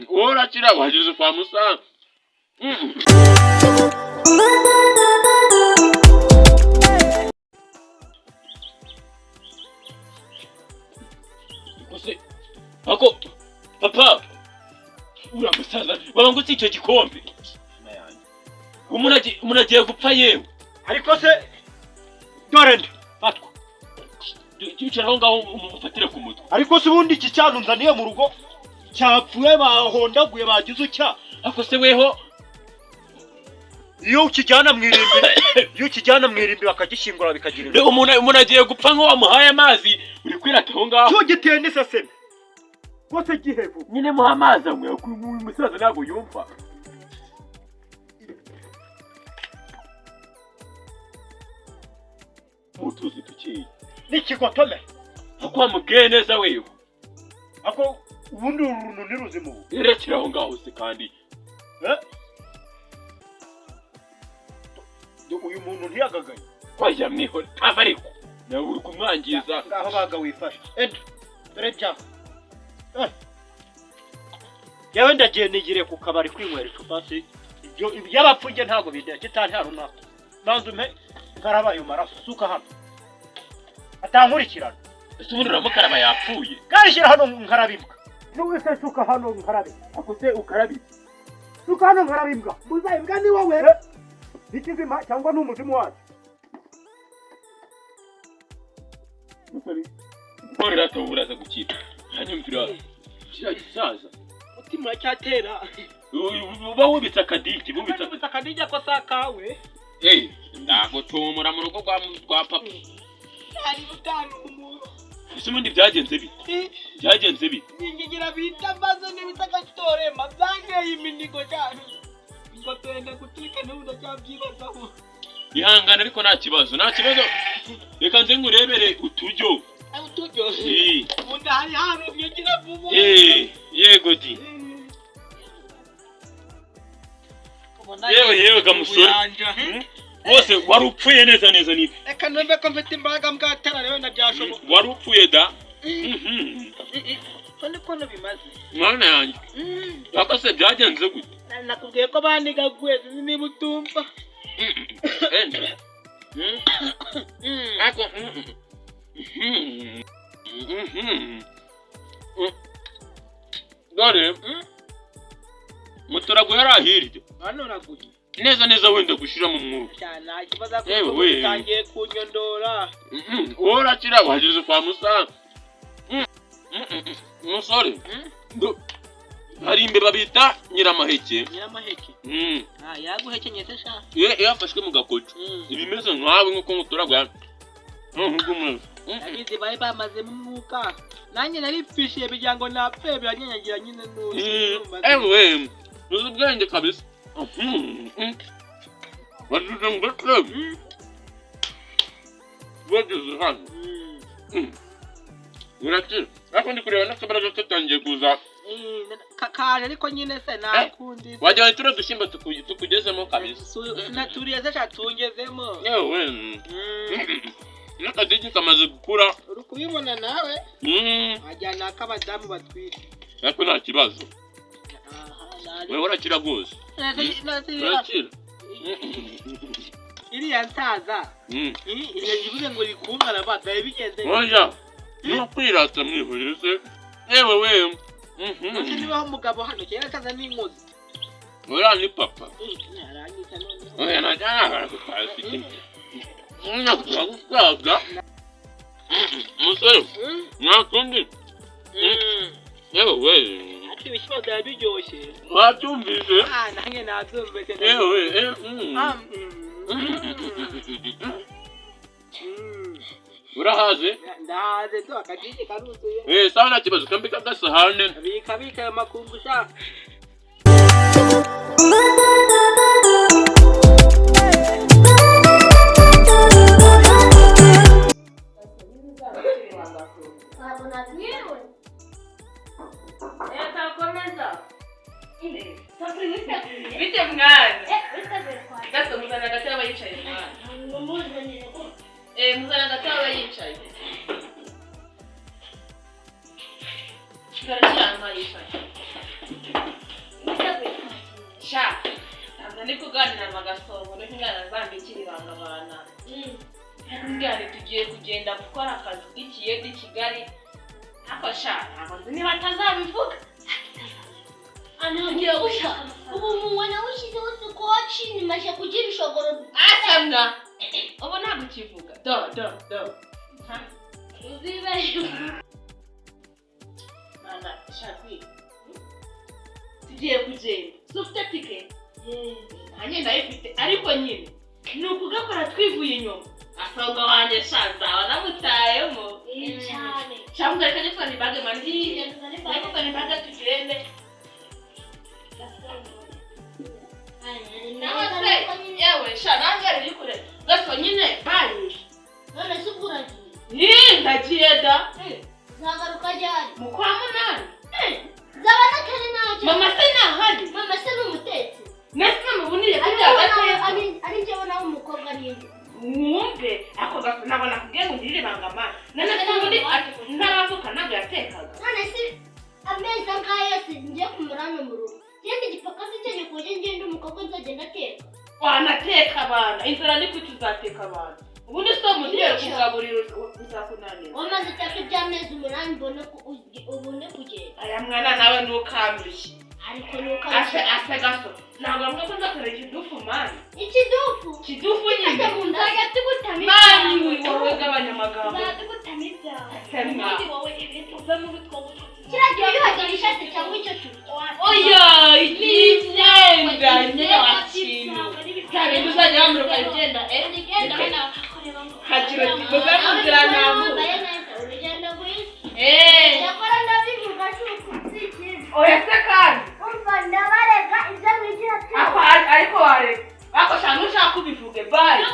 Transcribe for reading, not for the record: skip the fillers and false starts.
Urakira wageze kwa Musa. Kose ako papa uramusaza babangutse icyo gikombe. Umuntu agiye gupfa yewe. Ariko se dorende fatwa. Cyicaraho ngaho umufatire ku mutwe. Ariko se ubundi iki cyanunzaniye mu rugo cyapfuye bahondaguye bagize ucya. Ako se weho iyo ukijyana mwirimbi bakagishingura bikagira. Umuntu agiye gupfa nko wamuhaye amazi uri kwirataho ngaho. Cyo giteye n'iseseme. Kose gihevu. Nyine muha amazi amwe umusaza ntabwo yumva. Mutuzi tukiye. Nikigotome. Akwa mubwiye neza wewe. Ako ubundi uruntu niruzimu. Yerekeraho ngaho se kandi. Uyu muntu ntiyagagaye. Kwajya mwiho tava ariko. Nawe uri kumwangiza. Ngaho baga wifashe. Dore bya. Yawe ndagiye nigire ku kabari kwinywera icupa se. Ibyo iby'abapfunge ntago bidya kitari haruna. Manzume karabayo maraso suka hano. Atankurikirana. Ese ubundi uramukaraba yapfuye. Karishira hano nkarabimbwa. N'uwese suka hano nkarabe. Ako se ukarabi. Suka hano nkarabimbwa. Muzayimbwa ni wowe. Nikizima cyangwa n'umuzimu wacu. Korera tuburaza gukira. Hanyumvira. Kira gisaza. Mutima cyatera. Uba wubitsa akadigi, wubitsa akadigi ko sakawe. Ndago tumura mu rugo rwa papa. Ari utanu umuntu. Ese ubundi byagenze bite? Byagenze bite? Ningigira bita mbazo n'ibitagatorema mazange y'iminigo cyane. Ngo twenda gutika n'ubuda cyabyibazaho. Ihangana ariko nta kibazo. Reka nze ngurebere utujyo. Utujyo. Unda hari hano byegira vuba. Yego di. Yewe gamusore. Wose warupfuye neza nibi. Eka nombe ko mfite imbaga mbwatara rero ndabyashoboka. Warupfuye da. Kono bimaze. Mwana yanjye. Bakase byagenze gute? Nakubwiye ko bandigaguye niba utumva. Ako. Dore. Mutora guharahirije. Hano naguye. Neza wenda gushira mu mwuka. Cyana kibaza ko utangiye kunyondora. Urakira wageze kwa Musa. Musore. Hari imbeba bita nyiramaheke. Yaguheke nyete sha. Yafashwe mu gakoco. Ibimeze nkawe nkuko mutoragwa. Abizi bari bamaze mu mwuka. Nanjye naripfishiye bijyango napfe biranyanyagira nyine n'uzi. Nuzi ubwenge kabisa. Waduze ngotwe. Wageze hano. Urakira. Ako ndi kureba n'akabaraga katangiye kuza. Kakaje ariko nyine se nakundi. Wajya witura dushimba tukugezemo kabisa. Naturiye se cyatungezemo. Yewe. Nakadigi kamaze gukura. Uri kubibona nawe? Ajyana akabadamu batwite. Ariko nta kibazo. Wewe urakira gose. Urakira. Iriya nsaza. Ivuze ngo rikungana badaye bigenze. Oya. No kwirata mwihureze. Yewe wewe. Niba umugabo hano cyera kaza n'inkozi. Oya ni papa. Aranyita none. Oya najana gutasi. Nakusaga. Musore. Nakundi. Yewe wewe. Ati bishimo byabiryoshye. Watumvise? Nange nabyumvise. Yewe. Urahaze? Ndahaze to akadigi karuzuye. Sawa nta kibazo kambika gasahane. Bika ayo makungu sha. Vite mwana. Gato muzana gataba yicaye mwana. Muzana gataba yicaye. Karashanga yicaye. ndi kuganira n'agasongo n'ingana zambikira ibangabana ngane tugiye kugenda gukora akazi k'ikiyedi Kigali ako shaka ntabwo niba atazabivuga Anaongea gushaka. Ubu mwana wishizeho sukoci nimashe kugira ishogoro. Asamna. Ubu ntabwo kivuga. Do. Uzibe. Mana shakwi. Tugiye kugenda. Sufite ticket. Hanye ndayifite ariko nyine. Nukugakora twivuye inyuma. Asonga wanje shanza wanamutayemo. Cyane. Cyangwa reka nifane bage mandi. Reka nifane bage tugende. Yewe shananga riri kure gaso nyine bayi None suguraji ndagiye da zagaruka ryari mukwa munani zabana kare naje mama se nahari mama se n'umutetsi nasi mubunire kujya gateka ari njye bona umukobwa ninde mwumve ako gaso nabona kugiye ngirire bangama nane ubundi ntaravuka nabwo yatekaga none si ameza nk'ayose njye kumurana mu rugo Yende gipakasi cyenye koje ngende umukobwa nzagenda ateka. Wanateka abana, inzara ni kuki uzateka abana. Ubundi so mugiye kugaburira uzakunanira. Wamaze cyake byamezi umunani mbone ko ubune kugenda. Aya mwana nawe nukambishi. Ariko nukambishi. Ase gaso. Ntabwo mwe kunza kure kidufu mani. Ikidufu? Kidufu nyine. Nzajya tugutamira. Mani wowe gabanyamagambo. Nzagutamira. Semwa. Wowe ibintu uve mu bitwo. Kiragiye yuhagirisha se cyangwa icyo cyo. Oya, igenda nyine wakintu. Cyane uzajya wamuruka igenda. Igenda bana bakakoreba ngo. Hajiro tiboga muzira namu. Urugendo rwiza. Yakora ndabivuga cy'ukuziki. Oya se kandi. Umva ndabarega ibyo wigira cyo. Ariko wareka. Ako cyane ushaka kubivuge bye.